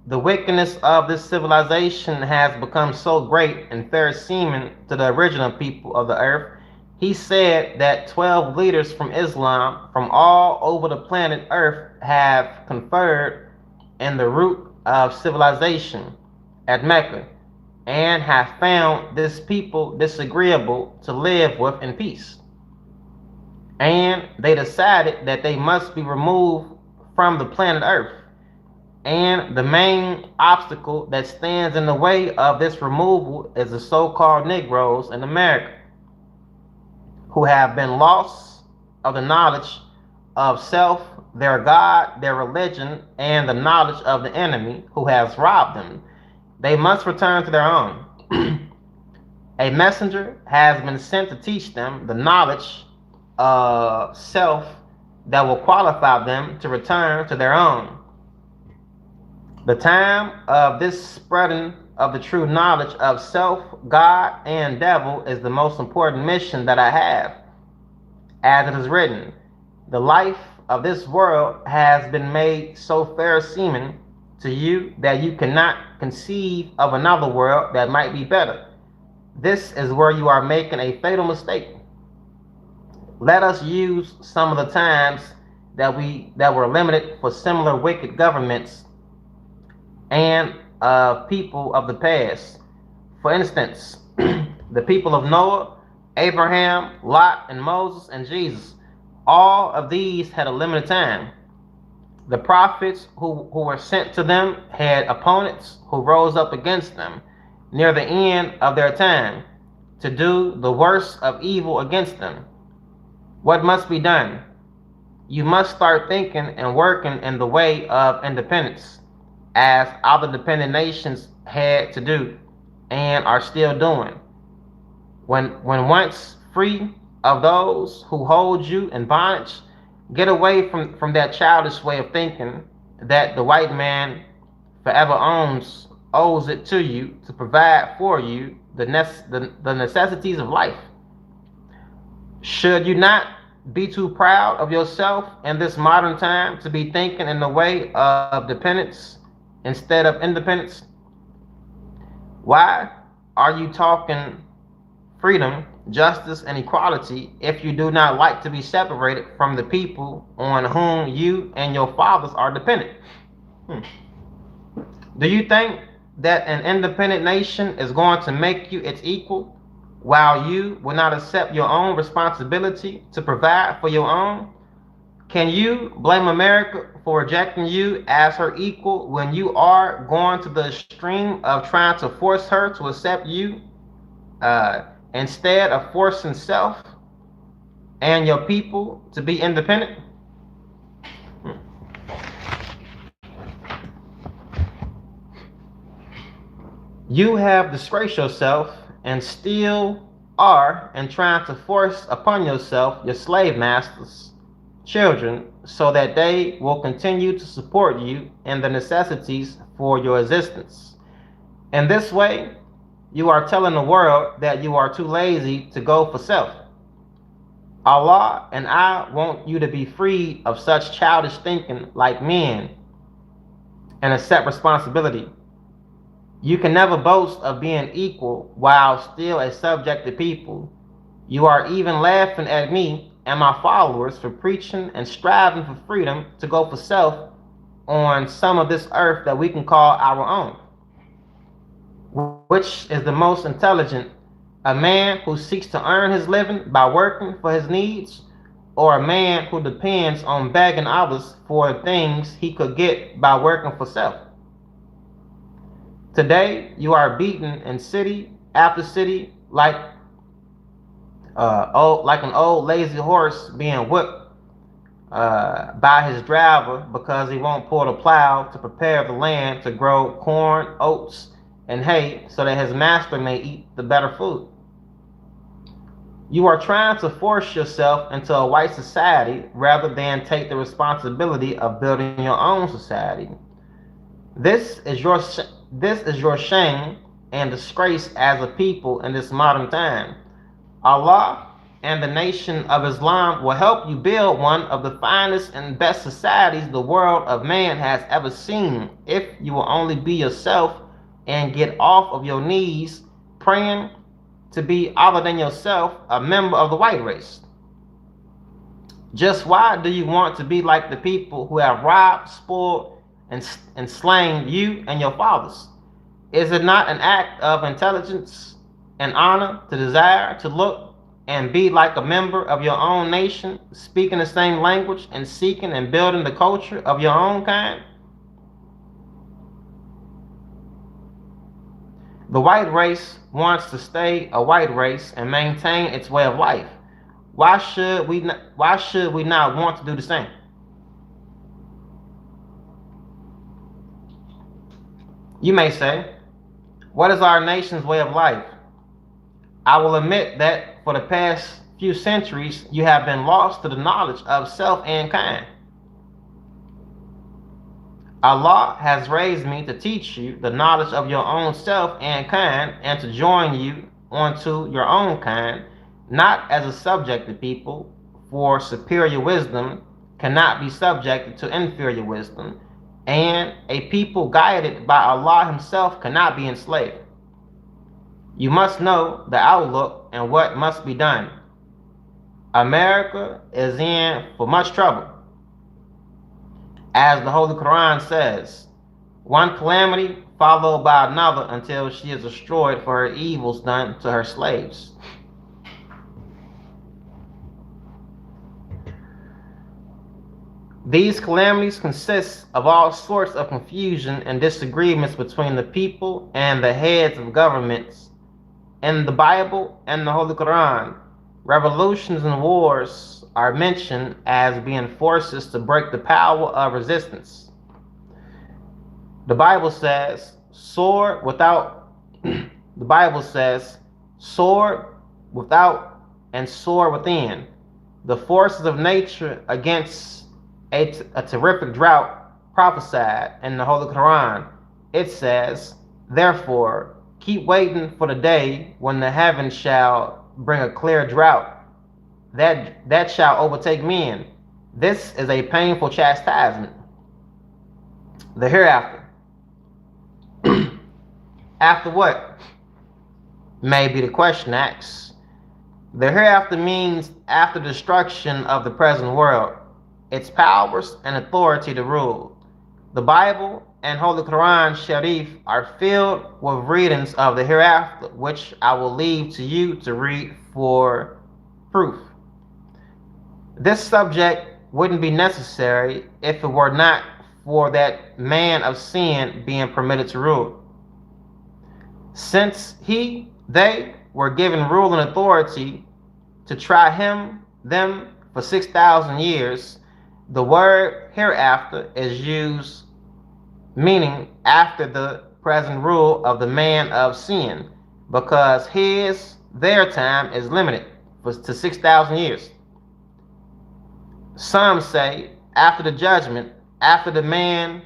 the wickedness of this civilization has become so great and fair seeming to the original people of the earth. He said that 12 leaders from Islam from all over the planet Earth have conferred in the root of civilization at Mecca and have found this people disagreeable to live with in peace. And they decided that they must be removed from the planet Earth. And the main obstacle that stands in the way of this removal is the so-called Negroes in America, who have been lost of the knowledge of self, their God, their religion, and the knowledge of the enemy who has robbed them. They must return to their own. A messenger has been sent to teach them the knowledge of self that will qualify them to return to their own. The time of this spreading of the true knowledge of self, God, and devil is the most important mission that I have. As it is written, the life of this world has been made so fair seeming to you that you cannot conceive of another world that might be better. This is where you are making a fatal mistake. Let us use some of the times that were limited for similar wicked governments and people of the past. For instance, the people of Noah, Abraham, Lot, and Moses, and Jesus. All of these had a limited time. The prophets who were sent to them had opponents who rose up against them near the end of their time to do the worst of evil against them. What must be done? You must start thinking and working in the way of independence, as other dependent nations had to do and are still doing. When once free of those who hold you in bondage, get away from that childish way of thinking that the white man forever owes it to you to provide for you the necessities of life. Should you not be too proud of yourself in this modern time to be thinking in the way of dependence instead of independence? Why are you talking freedom, justice, and equality if you do not like to be separated from the people on whom you and your fathers are dependent? Do you think that an independent nation is going to make you its equal while you will not accept your own responsibility to provide for your own? Can you blame America for rejecting you as her equal when you are going to the extreme of trying to force her to accept you instead of forcing self and your people to be independent? You have disgraced yourself and still are and trying to force upon yourself your slave masters' children so that they will continue to support you in the necessities for your existence. In this way, you are telling the world that you are too lazy to go for self. Allah and I want you to be freed of such childish thinking like men. and accept responsibility. You can never boast of being equal while still a subjected people. You are even laughing at me and my followers for preaching and striving for freedom to go for self on some of this earth that we can call our own. Which is the most intelligent, a man who seeks to earn his living by working for his needs, or a man who depends on begging others for things he could get by working for self? Today, you are beaten in city after city like an old lazy horse being whipped by his driver because he won't pull the plow to prepare the land to grow corn, oats, and hay so that his master may eat the better food. You are trying to force yourself into a white society rather than take the responsibility of building your own society. This is your shame and disgrace as a people in this modern time. Allah and the Nation of Islam will help you build one of the finest and best societies the world of man has ever seen if you will only be yourself and get off of your knees praying to be other than yourself a member of the white race. Just why do you want to be like the people who have robbed, spoiled, and slain you and your fathers? Is it not an act of intelligence and honor to desire to look and be like a member of your own nation, speaking the same language and seeking and building the culture of your own kind? The white race wants to stay a white race and maintain its way of life. Why should we not want to do the same? You may say, what is our nation's way of life? I will admit that for the past few centuries, you have been lost to the knowledge of self and kind. Allah has raised me to teach you the knowledge of your own self and kind and to join you onto your own kind, not as a subjected people, for superior wisdom cannot be subjected to inferior wisdom, and a people guided by Allah Himself cannot be enslaved. You must know the outlook and what must be done. America is in for much trouble. As the Holy Quran says, one calamity followed by another until she is destroyed for her evils done to her slaves. These calamities consist of all sorts of confusion and disagreements between the people and the heads of governments. In the Bible and the Holy Quran, revolutions and wars are mentioned as being forces to break the power of resistance. The Bible says, sword without and sword within. The forces of nature against a terrific drought prophesied in the Holy Quran. It says, therefore, keep waiting for the day when the heavens shall bring a clear drought that shall overtake men. This is a painful chastisement. The hereafter. After what? May be the question asked. The hereafter means after destruction of the present world, its powers and authority to rule. The Bible and Holy Quran Sharif are filled with readings of the hereafter, which I will leave to you to read for proof. This subject wouldn't be necessary if it were not for that man of sin being permitted to rule. Since they were given rule and authority to try them for 6,000 years, the word hereafter is used meaning after the present rule of the man of sin, because their time is limited to 6,000 years. Some say after the judgment, after the man,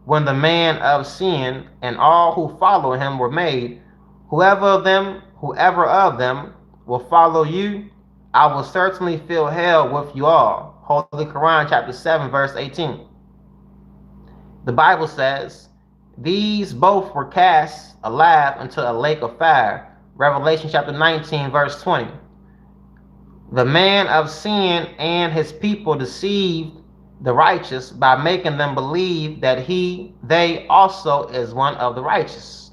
when the man of sin and all who follow him were made, whoever of them will follow you, I will certainly fill hell with you all. Holy Quran, chapter 7, verse 18. The Bible says, these both were cast alive into a lake of fire. Revelation chapter 19, verse 20. The man of sin and his people deceived the righteous by making them believe that they also is one of the righteous.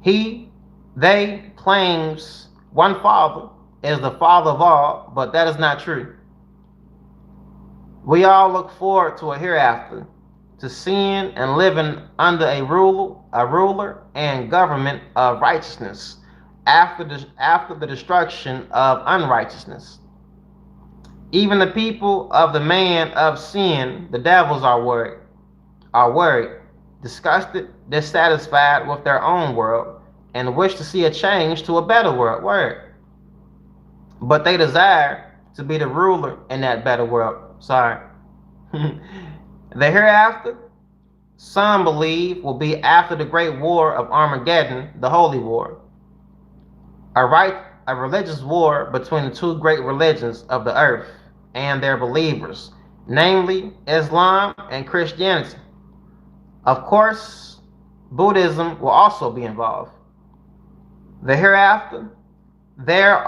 They claims one Father is the Father of all, but that is not true. We all look forward to a hereafter, to seeing and living under a ruler and government of righteousness after the destruction of unrighteousness. Even the people of the man of sin, the devils, are worried, disgusted, dissatisfied with their own world, and wish to see a change to a better world. But they desire to be the ruler in that better world. The hereafter, some believe, will be after the great war of Armageddon, the holy war. A religious war between the two great religions of the earth and their believers, namely Islam and Christianity. Of course, Buddhism will also be involved. The hereafter, there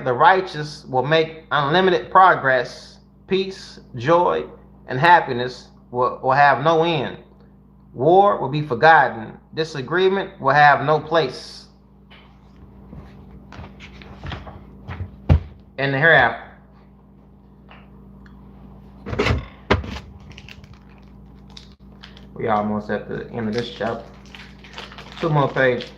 the righteous will make unlimited progress. Peace, joy, and happiness will have no end. War will be forgotten. Disagreement will have no place in the hereafter. We almost at the end of this chapter. 2 more pages.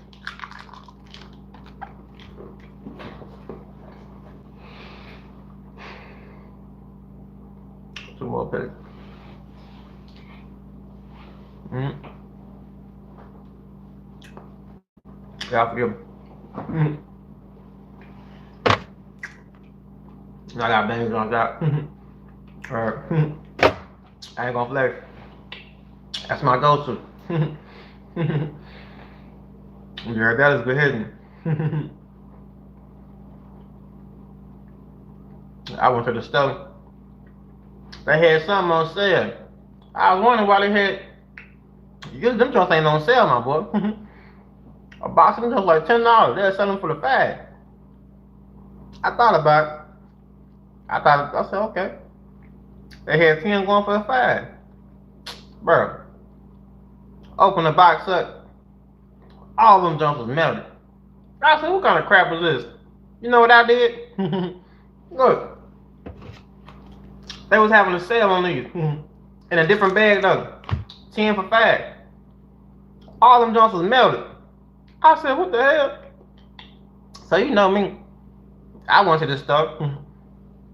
Two more pages. Yeah, forgive me. I got things on that. Alright. I ain't gonna flex. That's my go-to. Yeah, that is beheading. I went to the store. They had something on sale. I was wondering why they had. Them joints ain't on sale, my boy. A box of them just like $10. They're selling for the $5. I thought about it. I said, okay. They had 10 going for the $5. Bro. Open the box up. All of them jumps was melted. I said, what kind of crap is this? You know what I did? Look. They was having a sale on these. In a different bag though. 10 for $5. All them jumps was melted. I said, what the hell? So you know me. I went to the store.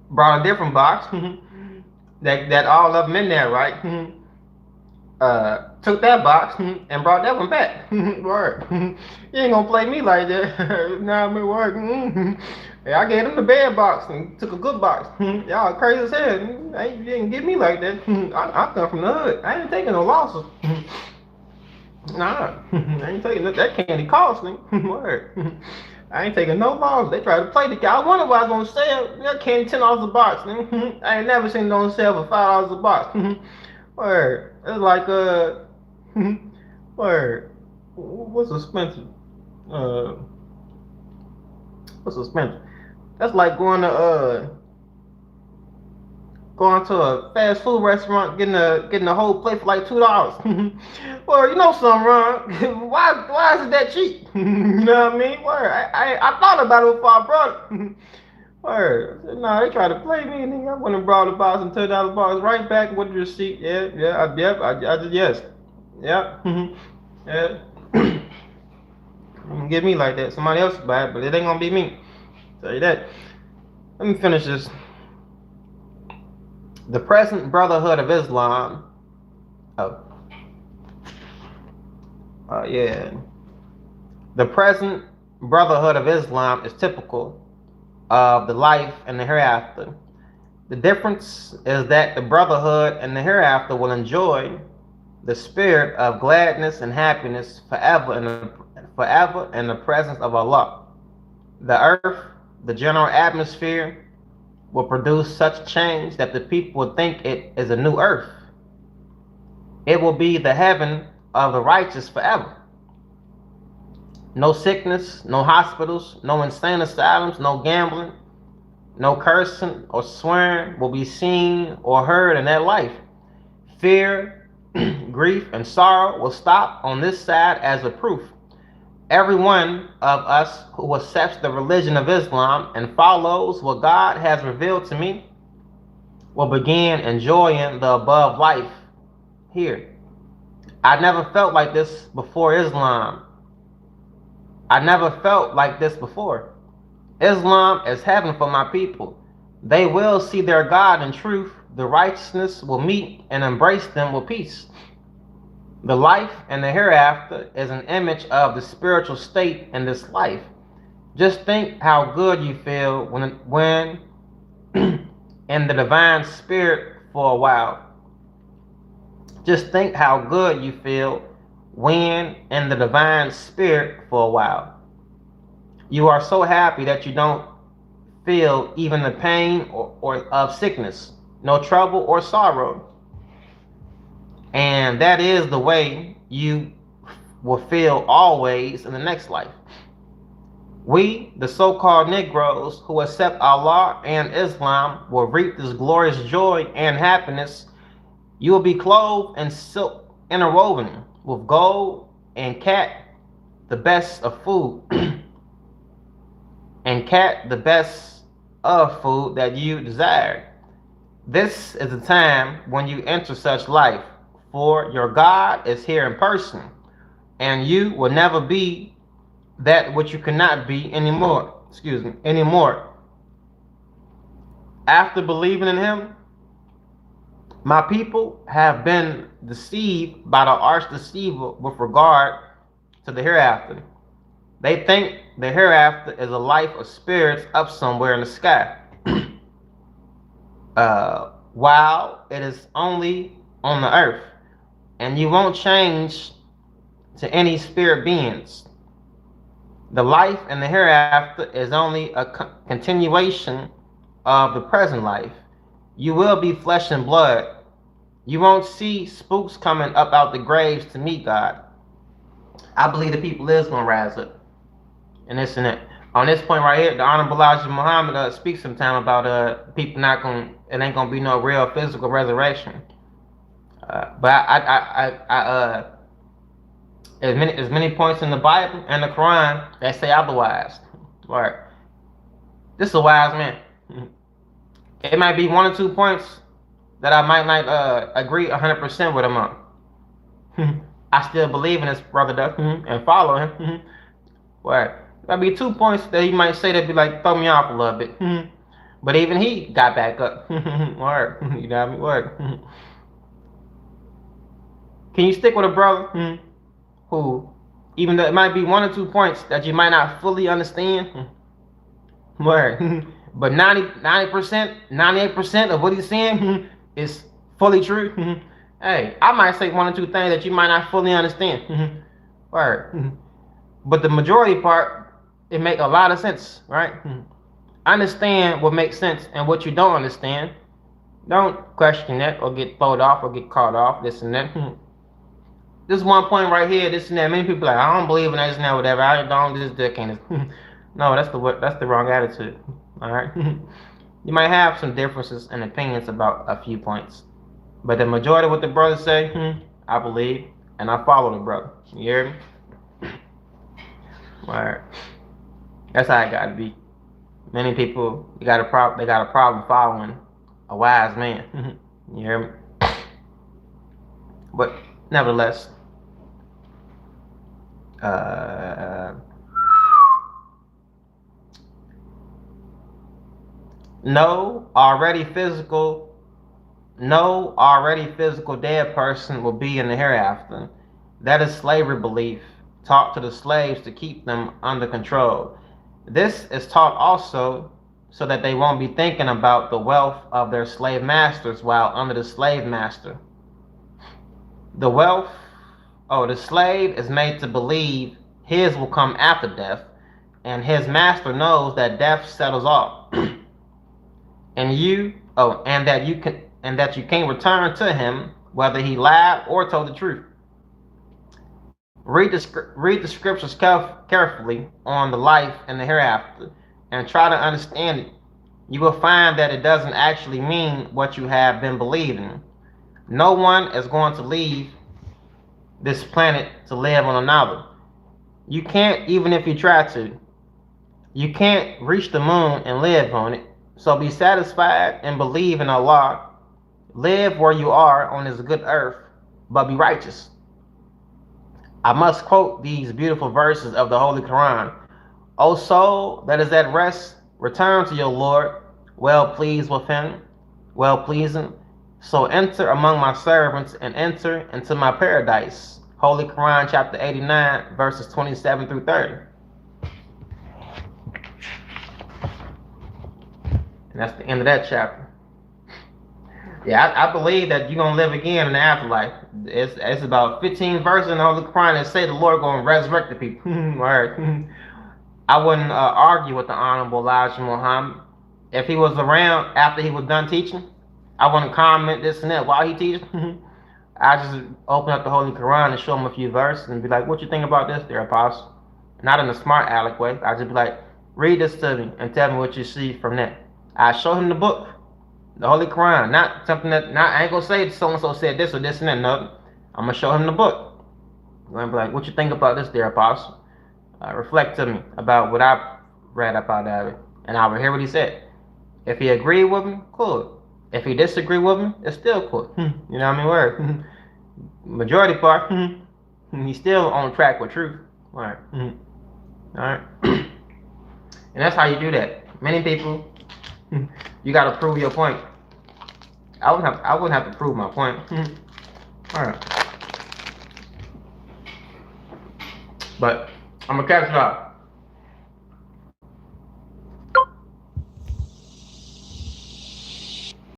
Brought a different box. that all of them in there, right? Took that box and brought that one back. Word. You ain't gonna play me like that. Nah, me word. Yeah, I gave them the bad box and took a good box. Y'all crazy as hell. You didn't get me like that. I come from the hood. I ain't taking no losses. Nah, I ain't taking that candy cost me. Word. I ain't taking no losses. They tried to play the guy. I wonder why I was gonna sell that candy $10 a box. I ain't never seen it on sale for $5 a box. Word. It's like word. What's expensive? What's expensive? That's like going to a fast food restaurant, getting a whole plate for like $2. Well, you know something wrong. Why is it that cheap? You know what I mean? Word. I thought about it before I brought it. Word. I said, nah, they tried to play me, nigga. I went and brought the box and $10 box right back with the receipt. I just yes. Yep. Yeah. Don't get me like that. Somebody else buy it, but it ain't gonna be me. Tell you that. Let me finish this. The present Brotherhood of Islam. Yeah. The present Brotherhood of Islam is typical of the life and the hereafter. The difference is that the Brotherhood and the hereafter will enjoy the spirit of gladness and happiness forever in the presence of Allah. The earth, the general atmosphere, will produce such change that the people will think it is a new earth. It will be the heaven of the righteous forever. No sickness, no hospitals, no insane asylums, no gambling, no cursing or swearing will be seen or heard in that life. Fear, grief, and sorrow will stop on this side as a proof. Every one of us who accepts the religion of Islam and follows what God has revealed to me will begin enjoying the above life here. I never felt like this before Islam. I never felt like this before. Islam is heaven for my people. They will see their God in truth. The righteousness will meet and embrace them with peace. The life and the hereafter is an image of the spiritual state in this life. Just think how good you feel when in the divine spirit for a while. Just think how good you feel when in the divine spirit for a while. You are so happy that you don't feel even the pain or of sickness, no trouble or sorrow. And that is the way you will feel always in the next life. We, the so-called Negroes who accept Allah and Islam, will reap this glorious joy and happiness. You will be clothed in silk interwoven with gold and cat, the best of food, and cat, the best of food that you desire. This is the time when you enter such life, for your God is here in person, and you will never be that which you cannot be anymore. Anymore. After believing in him, my people have been deceived by the arch deceiver with regard to the hereafter. They think the hereafter is a life of spirits up somewhere in the sky, while it is only on the earth, and you won't change to any spirit beings. The life in the hereafter is only a continuation of the present life. You will be flesh and blood. You won't see spooks coming up out the graves to meet God. I believe the people is going to rise up. And this and that. On this point right here, the Honorable Elijah Muhammad speaks sometime about people not going, it ain't going to be no real physical resurrection. But as many points in the Bible and the Quran that say otherwise. Right. This is a wise man. It might be 1 or 2 points that I might not agree 100% with him on. I still believe in this brother and follow him. Right. There'll be 2 points that he might say that be like throw me off a little bit. But even he got back up. Word. You know what I mean? Word. Can you stick with a brother who, even though it might be 1 or 2 points that you might not fully understand, word, but 90%, 98% of what he's saying is fully true. Hey, I might say 1 or 2 things that you might not fully understand. Word. But the majority part, it make a lot of sense, right? Understand what makes sense and what you don't understand. Don't question that or get thrown off or get caught off, this and that. This 1 point right here, this and that. Many people like, I don't believe in that, this and that, whatever. I don't this, that, kind of. No, that's the wrong attitude. All right. You might have some differences and opinions about a few points, but the majority of what the brothers say, I believe, and I follow the brother. You hear me? All right. That's how it got to be. Many people, they got a problem following a wise man. You hear me? But nevertheless, no already physical dead person will be in the hereafter. That is slavery belief taught to the slaves to keep them under control. This is taught also so that they won't be thinking about the wealth of their slave masters while under the slave master. The slave is made to believe his will come after death, and his master knows that death settles all. and that you can't return to him whether he lied or told the truth. Read the scriptures carefully on the life and the hereafter, and try to understand it. You will find that it doesn't actually mean what you have been believing. No one is going to leave this planet to live on another. You can't, even if you try to. You can't reach the moon and live on it. So be satisfied and believe in Allah. Live where you are on this good earth, but be righteous. I must quote these beautiful verses of the Holy Quran. O soul that is at rest, return to your Lord, well pleased with him, well pleasing. So enter among my servants and enter into my paradise. Holy Quran chapter 89 verses 27 through 30. And that's the end of that chapter. Yeah, I believe that you're going to live again in the afterlife. It's about 15 verses in the Holy Quran that say the Lord going to resurrect the people. Right. I wouldn't argue with the Honorable Elijah Muhammad. If he was around after he was done teaching, I wouldn't comment this and that while he teaching. I just open up the Holy Quran and show him a few verses and be like, what you think about this there, Apostle? Not in a smart aleck way. I just be like, read this to me and tell me what you see from that. I show him the book, the Holy Quran, not something that, I ain't gonna say so-and-so said this or this and that, no. I'm gonna show him the book. I'm gonna be like, what you think about this there, Apostle? Reflect to me about what I read up out of it, and I will hear what he said. If he agreed with me, cool. If he disagreed with me, it's still cool. You know what I mean? Word. Majority part, he's still on track with truth. All right. All right. And that's how you do that. Many people, you got to prove your point. I wouldn't have to prove my point. All right. But I'm gonna catch it up.